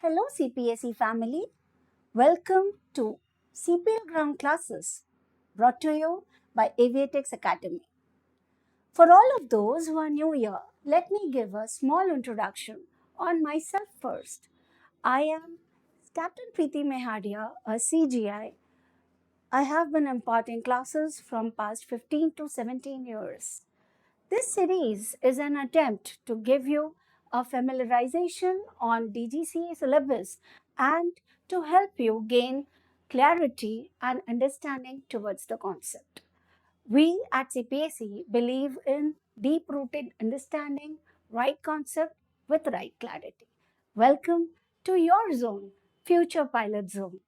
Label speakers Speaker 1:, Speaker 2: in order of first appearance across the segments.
Speaker 1: Hello CPSE family, welcome to CPL Ground Classes brought to you by Aviatex Academy. For all of those who are new here, let me give a small introduction on myself first. I am Captain Preeti Mehadia, a CGI. I have been imparting classes from past 15 to 17 years. This series is an attempt to give you a familiarization on DGCA syllabus and to help you gain clarity and understanding towards the concept. We at CPSE believe in deep rooted understanding, right concept with right clarity. Welcome to your zone, Future Pilot Zone.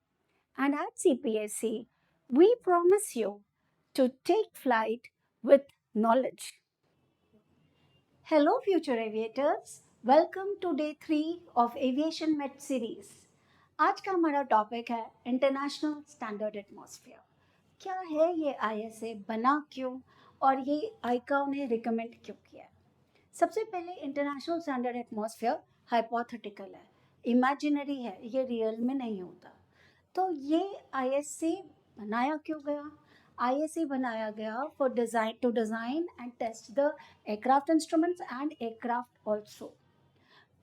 Speaker 1: And at CPSE, we promise you to take flight with knowledge. Hello, future aviators. Welcome to day 3 of aviation met series. आज का हमारा topic है international standard atmosphere. क्या है ये ISA, बना क्यों और ये आईकाओ ने रिकमेंड क्यों किया है। सबसे पहले इंटरनेशनल स्टैंडर्ड एटमॉस्फेयर हाइपोथेटिकल है, इमेजिनरी है, ये रियल में नहीं होता। तो ये आईएसए बनाया क्यों गया? ISA बनाया गया for design to design and test the aircraft instruments and aircraft also.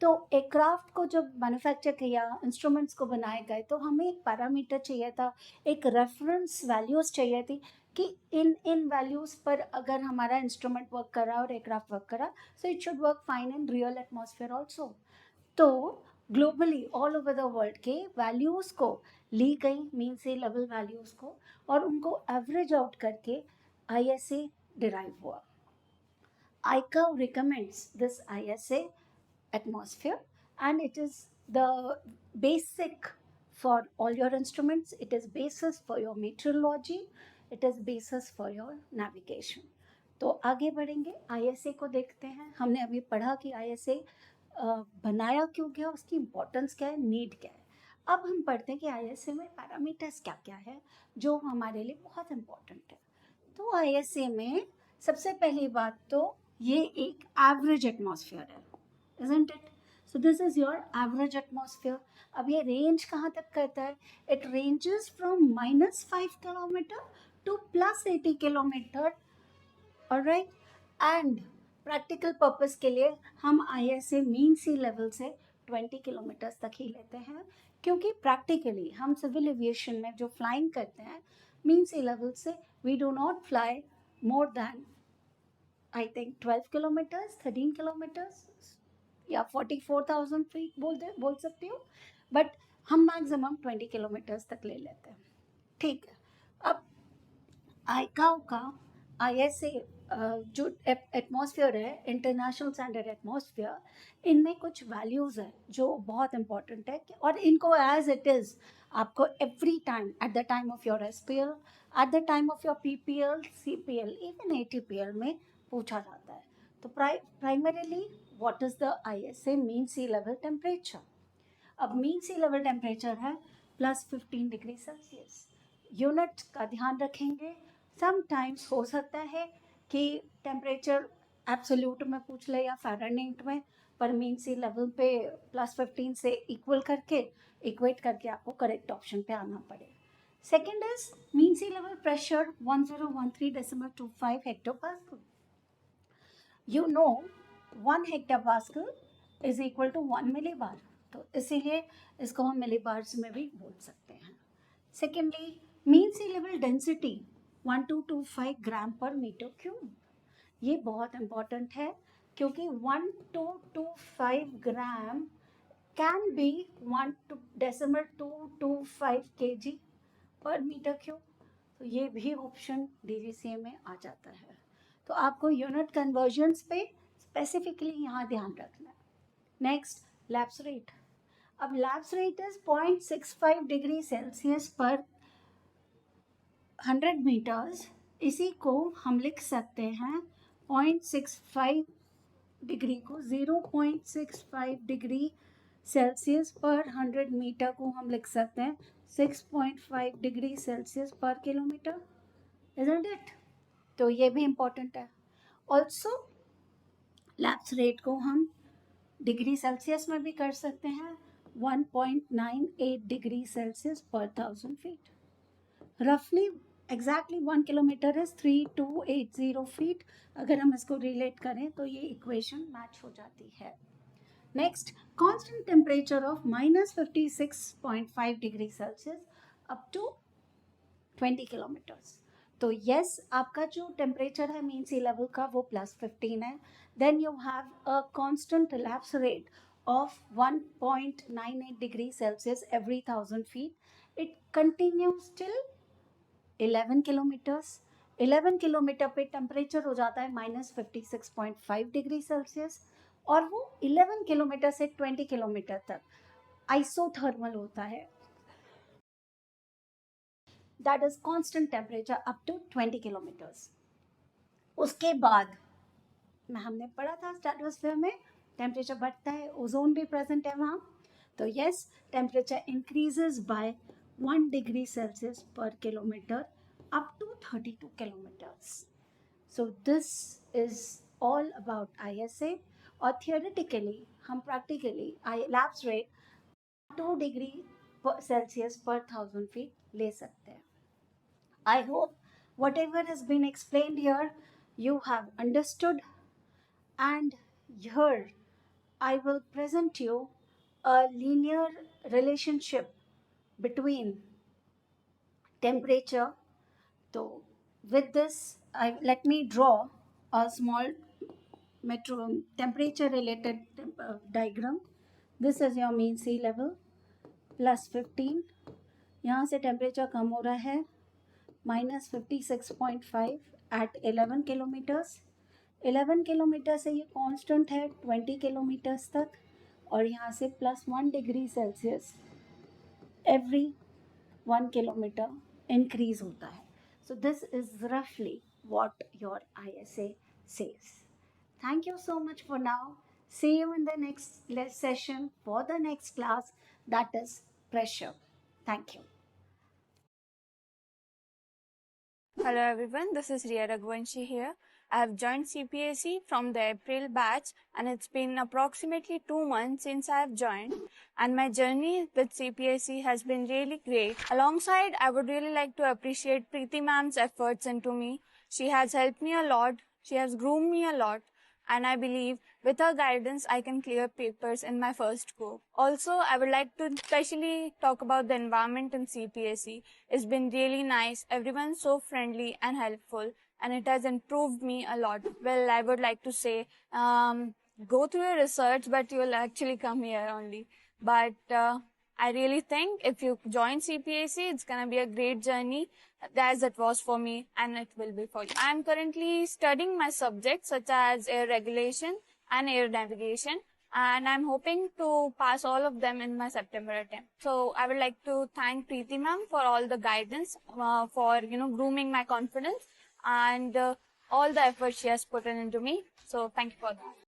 Speaker 1: तो एयरक्राफ्ट को जब मैन्युफैक्चर किया, इंस्ट्रूमेंट्स को बनाए गए, तो हमें एक पैरामीटर चाहिए था, एक रेफरेंस वैल्यूज चाहिए थी कि इन वैल्यूज पर अगर हमारा इंस्ट्रूमेंट वर्क कर रहा और एयरक्राफ्ट वर्क कर रहा, so it should work fine in real atmosphere also. तो globally all over the world के वैल्यूज़ को ली गई, मीन सी लेवल वैल्यूज़ को, और उनको एवरेज आउट करके ISA डिराइव हुआ। ICAO recommends this ISA atmosphere and it is the basic for all your instruments. It is basis for your meteorology. It is basis for your navigation. तो आगे बढ़ेंगे, ISA को देखते हैं। हमने अभी पढ़ा कि ISA बनाया क्यों गया, उसकी इम्पोर्टेंस क्या है, नीड क्या है। अब हम पढ़ते हैं कि ISA में पैरामीटर्स क्या क्या है जो हमारे लिए बहुत इम्पोर्टेंट है। तो ISA में सबसे पहली बात तो ये एक एवरेज एटमॉस्फेयर है, isn't it? So this is your average atmosphere. अब ये रेंज कहाँ तक करता है? It ranges from -5 kilometre to +80 kilometre, alright? And practical purpose के लिए हम ISA मीन सी लेवल से 20 किलोमीटर तक ही लेते हैं, क्योंकि प्रैक्टिकली हम सिविल एविएशन में जो फ्लाइंग करते हैं मीन सी लेवल से we do not fly more than I think 12 kilometres, 13 kilometres या 44,000 फीट बोल सकती हूँ, बट हम मैक्सिमम 20 किलोमीटर्स तक ले लेते हैं। ठीक है, अब आईकाओ का ISA जो एटमॉस्फेयर है, इंटरनेशनल स्टैंडर्ड एटमॉस्फेयर, इनमें कुछ वैल्यूज़ है जो बहुत इंपॉर्टेंट है, और इनको एज इट इज़ आपको every time at the time of your SPL, at the time of your PPL, CPL, even ATPL में पूछा जाता है। तो primarily what is the ISA mean sea level temperature. अब मीन सी लेवल टेम्परेचर है +15 degree Celsius. Unit का ध्यान रखेंगे, समटाइम्स हो सकता है कि टेम्परेचर एब्सोल्यूट में पूछ ले या फ़ारेनहाइट में, पर मीन सी लेवल पे +15 से इक्वल करके इक्वेट करके आपको करेक्ट ऑप्शन पे आना पड़े। Second is mean sea level pressure 1013.25 hectopascal. You know 1 hectopascal is equal to 1 millibar, तो इसीलिए इसको हम मिलीबार्स में भी बोल सकते हैं। Secondly mean sea level density 1225 ग्राम पर मीटर क्यूब। ये बहुत इम्पॉर्टेंट है क्योंकि 1225 ग्राम कैन बी 1.225 kg पर मीटर क्यूब। तो ये भी ऑप्शन DGCA में आ जाता है। तो आपको यूनिट कन्वर्जन्स पे स्पेसिफिकली यहाँ ध्यान रखना है। Next, lapse rate. अब lapse rate is 0.65 degree Celsius per 100 metres. इसी को हम लिख सकते हैं 0.65 डिग्री को 0.65 डिग्री सेल्सियस पर 100 मीटर को हम लिख सकते हैं 6.5 डिग्री सेल्सियस पर किलोमीटर, isn't it? तो ये भी इम्पोर्टेंट है। ऑल्सो लैप्स रेट को हम डिग्री सेल्सियस में भी कर सकते हैं, 1.98 degree Celsius per 1000 feet. Roughly exactly 1 kilometer is 3280 feet. अगर हम इसको रिलेट करें तो ये इक्वेशन मैच हो जाती है. Next, constant temperature of minus 56.5 degree Celsius up to 20 kilometers. तो yes, आपका जो टेम्परेचर है मीन सी लेवल का वो +15 है. Then you have a constant relapse rate of 1.98 degree celsius every 1000 feet. It continues till 11 kilometres. 11 kilometre पे temperature हो जाता है -56.5 डिग्री सेल्सियस और वो 11 किलोमीटर से 20 किलोमीटर तक आइसोथर्मल होता है. That is constant temperature up to 20 kilometres. उसके बाद में हमने पढ़ा था स्ट्रेटोस्फीयर में टेम्परेचर बढ़ता है, ओजोन भी प्रेजेंट है वहाँ. तो yes, temperature increases by 1 degree Celsius पर kilometre up to 32 kilometers. So this is all about ISA. और theoretically हम practically lapse rate 2 degree Celsius per 1000 feet ले सकते हैं. I hope whatever has been explained here you have understood, and here I will present you a linear relationship between temperature. So with this, let me draw a small temperature related diagram. This is your mean sea level +15. यहाँ से temperature कम हो रहा है -56.5 at 11 kilometres. 11 kilometre से ये constant है 20 kilometres तक और यहाँ से +1 degree celsius every 1 kilometre increase होता है. So this is roughly what your ISA says. Thank you so much for now. See you in the next session for the next class, that is pressure. Thank you.
Speaker 2: Hello everyone, this is Riya Raghuvanshi here. I have joined CPSE from the April batch and it's been approximately 2 months since I have joined, and my journey with CPSE has been really great. Alongside, I would really like to appreciate Preeti ma'am's efforts into me. She has helped me a lot, she has groomed me a lot, and I believe with her guidance I can clear papers in my first go. Also, I would like to especially talk about the environment in CPSE. It's been really nice, everyone's so friendly and helpful, and it has improved me a lot. Well, I would like to say, go through your research, but you will actually come here only. But I really think if you join CPSE, it's going to be a great journey, as it was for me, and it will be for you. I am currently studying my subjects such as air regulation and air navigation, and I'm hoping to pass all of them in my September attempt. So I would like to thank Preeti ma'am for all the guidance, for grooming my confidence, and all the effort she has put into me. So thank you for that.